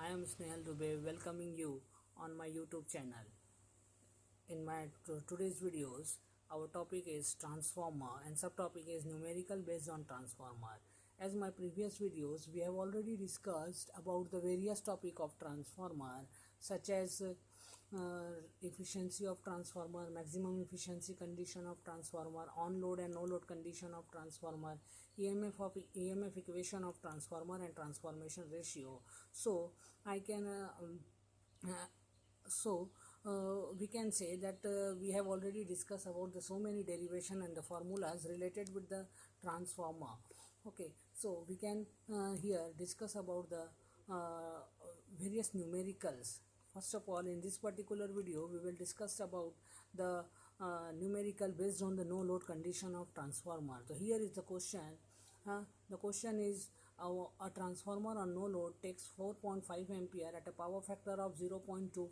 I am Snehal Dubey welcoming you on my YouTube channel. In my today's videos, our topic is transformer and subtopic is numerical based on transformer. As my previous videos, we have already discussed about the various topic of transformer such as efficiency of transformer, maximum efficiency condition of transformer, on load and no load condition of transformer, EMF equation of transformer and transformation ratio. So I can uh, so we can say that we have already discussed about the so many derivation and the formulas related with the transformer. Okay, so we can here discuss about the various numericals. First of all, in this particular video we will discuss about the numerical based on the no load condition of transformer. So here is the question. The question is a transformer on no load takes 4.5 ampere at a power factor of 0.25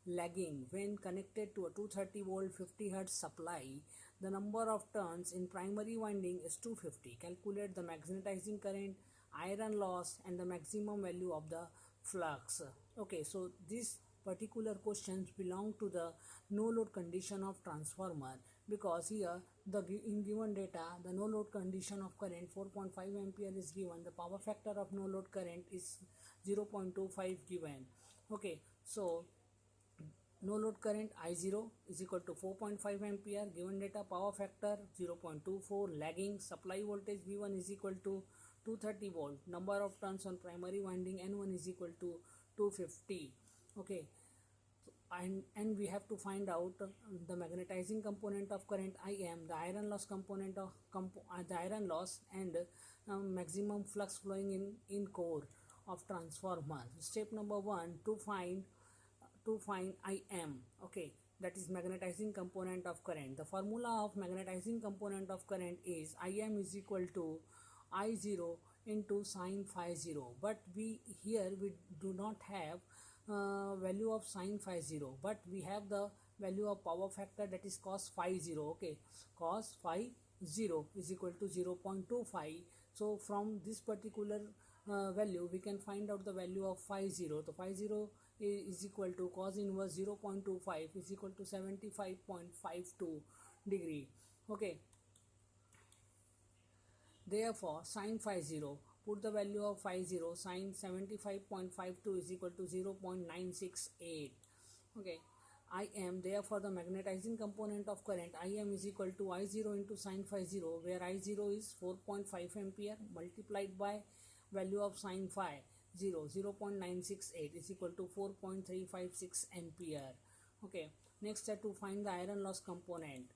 lagging when connected to a 230 volt 50 hertz supply. The number of turns in primary winding is 250. Calculate the magnetizing current, iron loss and the maximum value of the flux. Okay, so this particular questions belong to the no load condition of transformer, because here the in given data the no load condition of current 4.5 ampere is given, the power factor of no load current is 0.25 given. Okay, so no load current I0 is equal to 4.5 ampere, given data power factor 0.24, lagging supply voltage V1 is equal to 230 volt, number of turns on primary winding N1 is equal to 250. Okay, and we have to find out the magnetizing component of current Im, the iron loss component of the iron loss and maximum flux flowing in core of transformer. Step number 1, to find Im. Okay, that is magnetizing component of current. The formula of magnetizing component of current is Im is equal to I0 into sine phi 0, but we do not have value of sine phi 0, but we have the value of power factor, that is cos phi 0. Okay, cos phi 0 is equal to 0.25. so from this particular value we can find out the value of phi 0. So phi 0 is equal to cos inverse 0.25 is equal to 75.52 degree. Okay, therefore sin phi 0, put the value of phi 0, sin 75.52 is equal to 0.968. Okay, Im, therefore the magnetizing component of current Im is equal to I0 into sin phi 0, where I0 is 4.5 ampere multiplied by value of sin phi 0, 0.968 is equal to 4.356 ampere. Okay, next step, to find the iron loss component.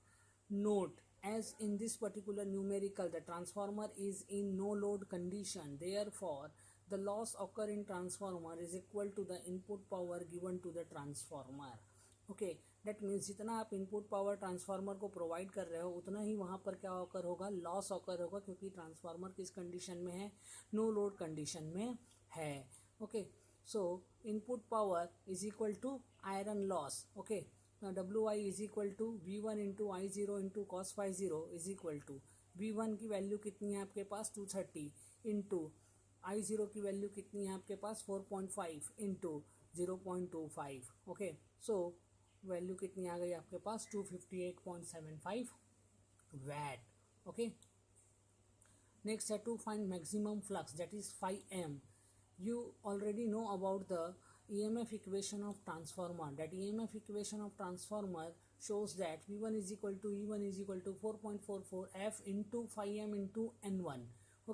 Note, as in this particular numerical the transformer is in no load condition, therefore the loss occur in transformer is equal to the input power given to the transformer. Okay, that means जितना आप input power transformer को provide कर रहे हो उतना ही वहाँ पर क्या ऑकर होगा, लॉस ऑकर होगा, क्योंकि ट्रांसफार्मर किस कंडीशन में है, नो लोड कंडीशन में है. Okay, so input power is equal to iron loss. Okay, WI is equal to V1 into I0 into cos phi 0 is equal to V1 की value कितनी है आपके पास 230 इंटू I0 की value कितनी है आपके पास 4.5 इंटू 0.25. ओके, सो वैल्यू कितनी आ गई आपके पास 258.75 वैट. ओके, नेक्स्ट है to find maximum flux, that is 5M. You already know about the EMF equation of transformer. That EMF equation of transformer shows that V1 is equal to E1 is equal to 4.44 F into 5M into N1.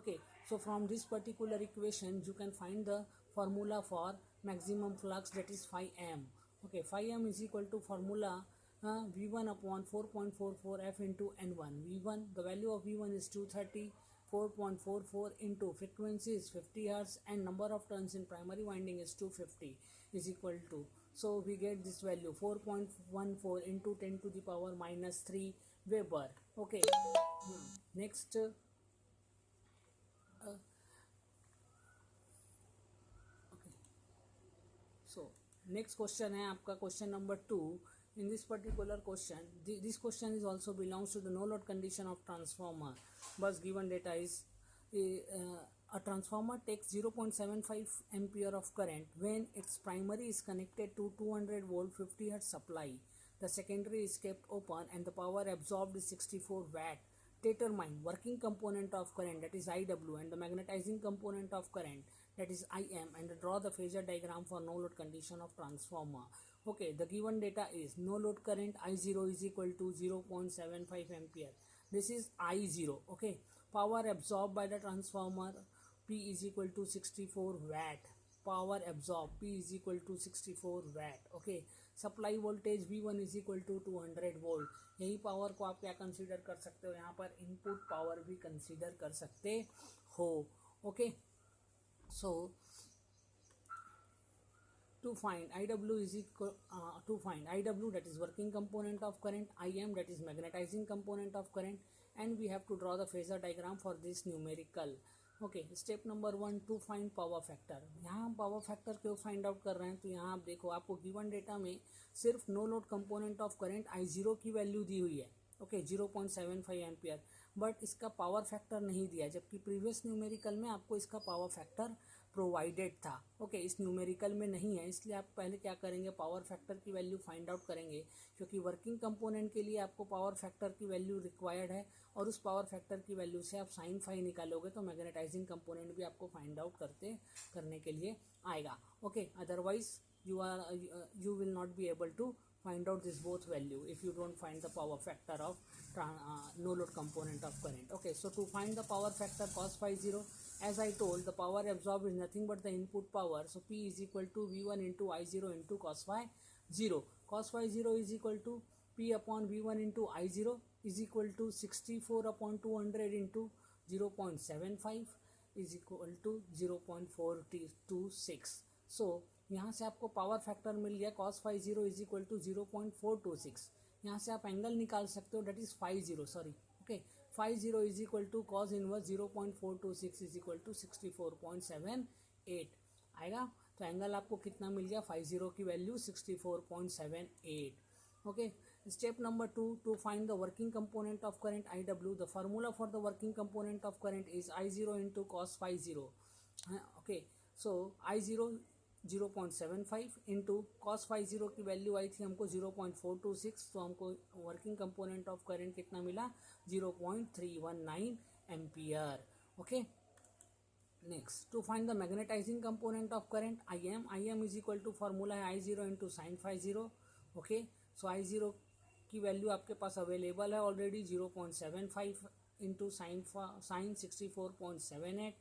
Okay, so from this particular equation you can find the formula for maximum flux, that is 5M. Okay, 5M is equal to formula V1 upon 4.44 F into N1. V1, the value of V1 is 230, 4.44 into frequency is 50 hertz and number of turns in primary winding is 250 is equal to, so we get this value 4.14 into 10 to the power minus 3 Weber. Okay, next okay, so next question है आपका question number 2. In this particular question, this question is also belongs to the no load condition of transformer, but given data is A transformer takes 0.75 ampere of current when its primary is connected to 200 volt 50 hertz supply. The secondary is kept open and the power absorbed is 64 watt. Determine working component of current, that is IW, and the magnetizing component of current, that is IM, and draw the phasor diagram for no load condition of transformer. Okay, the given data is no load current I0 is equal to 0.75 ampere. This is I0. Okay, power absorbed by the transformer P is equal to 64 watt. Power absorbed P is equal to 64 watt. Okay, supply voltage V1 is equal to 200 volt. यही power को आप क्या consider कर सकते हो, यहाँ पर input power भी कंसीडर कर सकते हो. Okay, so to find IW is equal to find IW, that is working component of current, IM, that is magnetizing component of current, and we have to draw the phasor diagram for this numerical. Okay, step number 1 to find power factor. यहाँ हम power factor क्यों find out कर रहे हैं, तो यहाँ आप देखो आपको गिवन डेटा में सिर्फ no load component of current I0 की वैल्यू दी हुई है. ओके, 0.75 एम्पियर, बट इसका पावर फैक्टर नहीं दिया, जबकि प्रीवियस न्यूमेरिकल में आपको इसका पावर फैक्टर प्रोवाइडेड था. ओके, इस न्यूमेरिकल में नहीं है, इसलिए आप पहले क्या करेंगे, पावर फैक्टर की वैल्यू फाइंड आउट करेंगे, क्योंकि वर्किंग कंपोनेंट के लिए आपको पावर फैक्टर की वैल्यू रिक्वायर्ड है, और उस पावर फैक्टर की वैल्यू से आप साइन फाई निकालोगे तो मैग्नेटाइजिंग कंपोनेंट भी आपको फाइंड आउट करने के लिए आएगा. Okay, otherwise you will not be able to find out this both value if you don't find the power factor of no load component of current. Okay, so to find the power factor cos phi 0, as I told, the power absorbed is nothing but the input power, so P is equal to V1 into I0 into cos phi 0. Cos phi 0 is equal to P upon V1 into I0 is equal to 64 upon 200 into 0.75 is equal to 0.426. so यहाँ से आपको power factor मिल गया cos phi 0 is equal to 0.426. यहाँ से आप angle निकाल सकते हो, that is phi 0, sorry. Okay, phi 0 is equal to cos inverse 0.426 is equal to 64.78 आएगा. तो एंगल आपको कितना मिल गया, phi 0 की value 64.78. Okay, step number 2 to find the working component of current IW. The formula for the working component of current is I0 into cos phi 0. Okay, so I0 0.75 into cos phi 0 की value आई थी हमको 0.426, तो हमको working component of current कितना मिला, 0.319 ampere. Okay, next to find the magnetizing component of current IM is equal to formula है I0 into sine phi 0. Okay, so I0 की value आपके पास अवेलेबल है ऑलरेडी 0.75 इंटू साइन 64.78.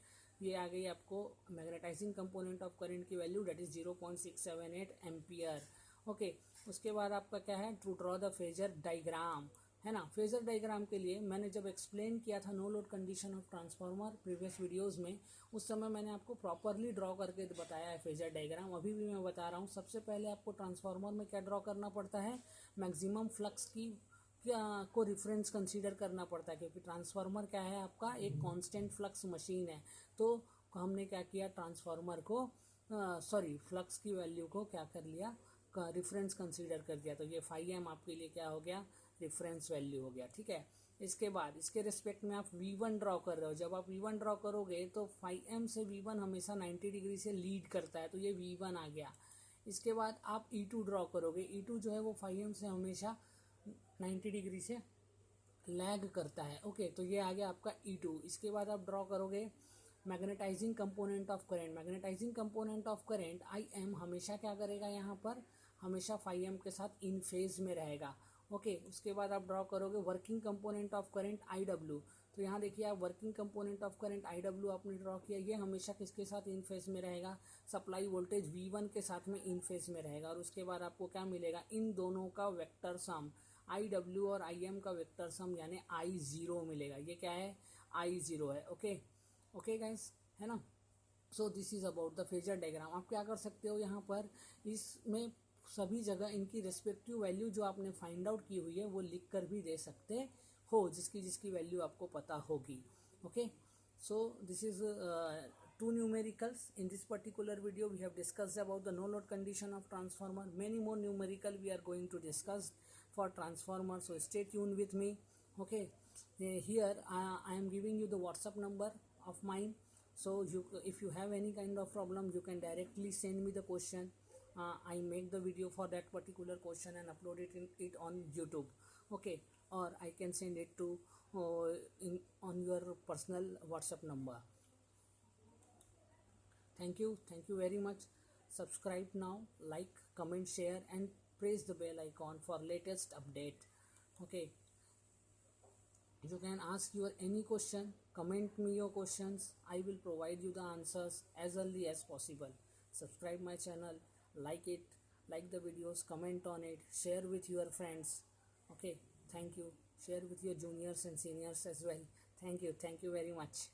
ये आ गई आपको मैग्नेटाइजिंग कंपोनेंट ऑफ करंट की value, that is 0.678 ampere. Okay, उसके बाद आपका क्या है, to draw the phasor diagram, है ना. फेजर डायग्राम के लिए मैंने जब एक्सप्लेन किया था no load condition of transformer previous videos में, उस समय मैंने आपको प्रॉपरली ड्रॉ करके बताया है फेजर डायग्राम. अभी भी मैं बता रहा हूँ. सबसे पहले आपको ट्रांसफार्मर में क्या ड्रॉ करना पड़ता है, मैक्सिमम फ्लक्स की को रिफरेंस कंसीडर करना पड़ता है, क्योंकि ट्रांसफार्मर क्या है, आपका एक कांस्टेंट फ्लक्स मशीन है. तो हमने क्या किया, ट्रांसफार्मर को फ्लक्स की वैल्यू को क्या कर लिया, रिफरेंस कंसीडर कर दिया. तो ये फाई एम आपके लिए क्या हो गया, रिफरेंस वैल्यू हो गया. ठीक है, इसके बाद इसके रिस्पेक्ट में आप V1 ड्रॉ कर रहे हो. जब आप V1 ड्रॉ करोगे तो फाई एम से V1 हमेशा 90 डिग्री से लीड करता है, तो ये V1 आ गया. इसके बाद आप E2 ड्रॉ करोगे. E2 जो है वो फाई एम से हमेशा 90 डिग्री से लैग करता है. ओके, तो ये आ गया आपका E2. इसके बाद आप ड्रॉ करोगे magnetizing component of current. Magnetizing component of current IM हमेशा क्या करेगा, यहाँ पर हमेशा फाई एम के साथ इन फेज में रहेगा. ओके, उसके बाद आप ड्रॉ करोगे working component of current IW. तो यहाँ देखिए आप working component of current IW आपने ड्रॉ किया, ये हमेशा किसके साथ इन फेज में रहेगा, सप्लाई वोल्टेज V1 के साथ में इन फेज में रहेगा. और उसके बाद आपको क्या मिलेगा, इन दोनों का वेक्टर सम, IW और IM का वेक्टर सम यानी I0 मिलेगा. ये क्या है, I0 है. ओके ओके गाइस, है ना. So this is about the phasor diagram. आप क्या कर सकते हो, यहाँ पर इसमें सभी जगह इनकी रेस्पेक्टिव वैल्यू जो आपने फाइंड आउट की हुई है वो लिख कर भी दे सकते हो, जिसकी वैल्यू आपको पता होगी. Okay, so this is two numericals. In this particular video we have discussed about the no load condition of transformer. Many more numerical we are going to discuss for transformer, so stay tuned with me. Okay, here I am giving you the WhatsApp number of mine. So if you have any kind of problem, you can directly send me the question. I make the video for that particular question and upload it on YouTube. Okay, or I can send it to on your personal WhatsApp number. Thank you very much. Subscribe now, like, comment, share, and press the bell icon for latest update. Okay, you can ask your any question, comment me your questions. I will provide you the answers as early as possible. Subscribe my channel, like it, like the videos, comment on it, share with your friends. Okay, thank you. Share with your juniors and seniors as well. Thank you very much.